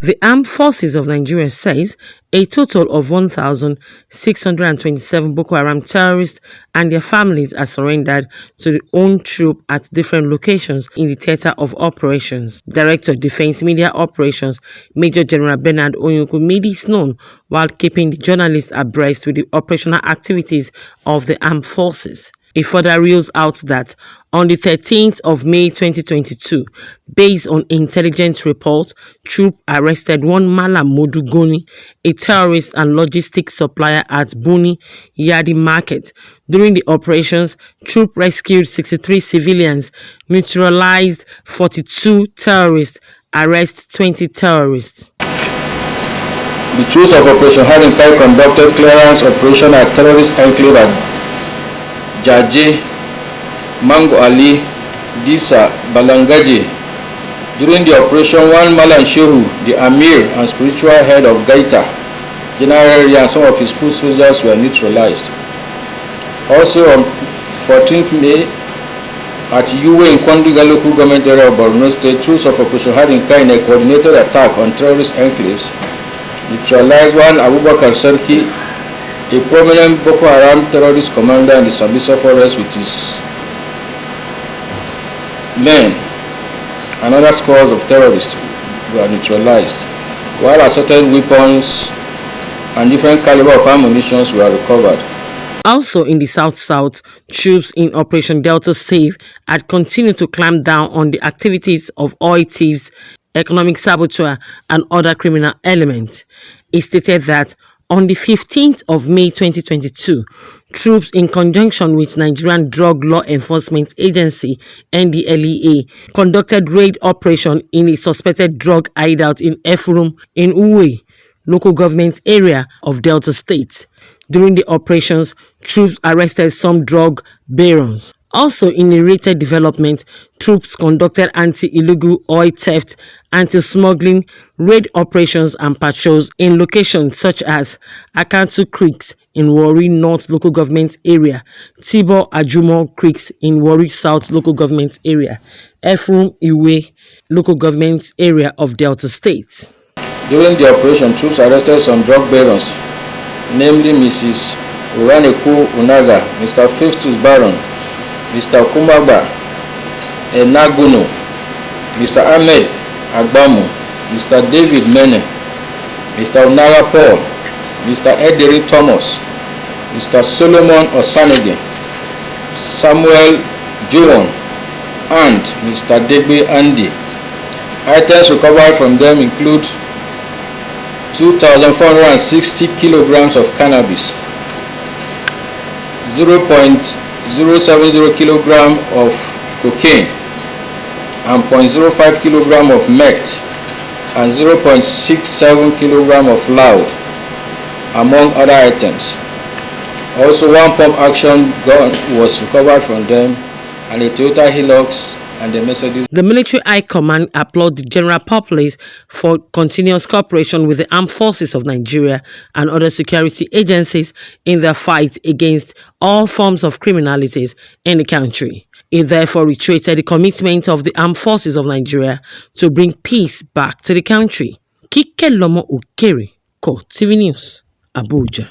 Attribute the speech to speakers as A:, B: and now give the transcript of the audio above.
A: The Armed Forces of Nigeria says a total of 1,627 Boko Haram terrorists and their families are surrendered to the own troop at different locations in the theater of operations. Director Defense Media Operations Major General Bernard Onyoko made this known while keeping the journalists abreast with the operational activities of the armed forces. He further reels out that on the 13th of May 2022, based on intelligence reports, troops arrested one Malam Modu Goni, a terrorist and logistics supplier at Buni Yadi Market. During the operations, troops rescued 63 civilians, neutralized 42 terrorists, arrested 20 terrorists.
B: The troops of Operation Hiding Kai conducted clearance operation at terrorist enclave at Jaje, Mango Ali, Disa, Balangaje. During the operation, one Malan Shehu, the Amir and spiritual head of Gaita, General and some of his foot soldiers were neutralized. Also on 14th May, at Uwe in Kwandiga local government area of Borno State, troops of Operation Hiding Kai in a coordinated attack on terrorist enclaves neutralized one Abubakar Sarki, a prominent Boko Haram terrorist commander in the Sambisa forest with his men. Another scores of terrorists were neutralized, while assorted weapons and different caliber of ammunition were recovered.
A: Also in the South-South, troops in Operation Delta Save had continued to clamp down on the activities of oil thieves, economic saboteur and other criminal elements. It stated that on the 15th of May 2022, troops in conjunction with Nigerian Drug Law Enforcement Agency (NDLEA) conducted raid operation in a suspected drug hideout in Efurum in Uwe, local government area of Delta State. During the operations, troops arrested some drug barons. Also in a related development, troops conducted anti-illegal oil theft, anti-smuggling, raid operations and patrols in locations such as Akantu Creeks in Warri North Local Government Area, Tibor Ajumo Creeks in Warri South Local Government Area, Efurum Iwe Local Government Area of Delta State.
B: During the operation, troops arrested some drug barons, namely Mrs. Uraneku Unaga, Mr. Festus Baron, Mr. Kumaba Enaguno, Mr. Ahmed Agbamu, Mr. David Mene, Mr. Onara Paul, Mr. Ederi Thomas, Mr. Solomon Osanege, Samuel Juwon, and Mr. Degbe Andy. Items recovered from them include 2,460 kilograms of cannabis, 0.070 kilogram of cocaine, and 0.05 kilogram of meth, and 0.67 kilogram of loud, among other items. Also, one pump action gun was recovered from them, and a Toyota Hilux and a Mercedes.
A: The military high command applauded the general populace for continuous cooperation with the armed forces of Nigeria and other security agencies in their fight against all forms of criminalities in the country. It therefore reiterated the commitment of the armed forces of Nigeria to bring peace back to the country. Kike Lomo Ukeri, Ko TV News, Abuja.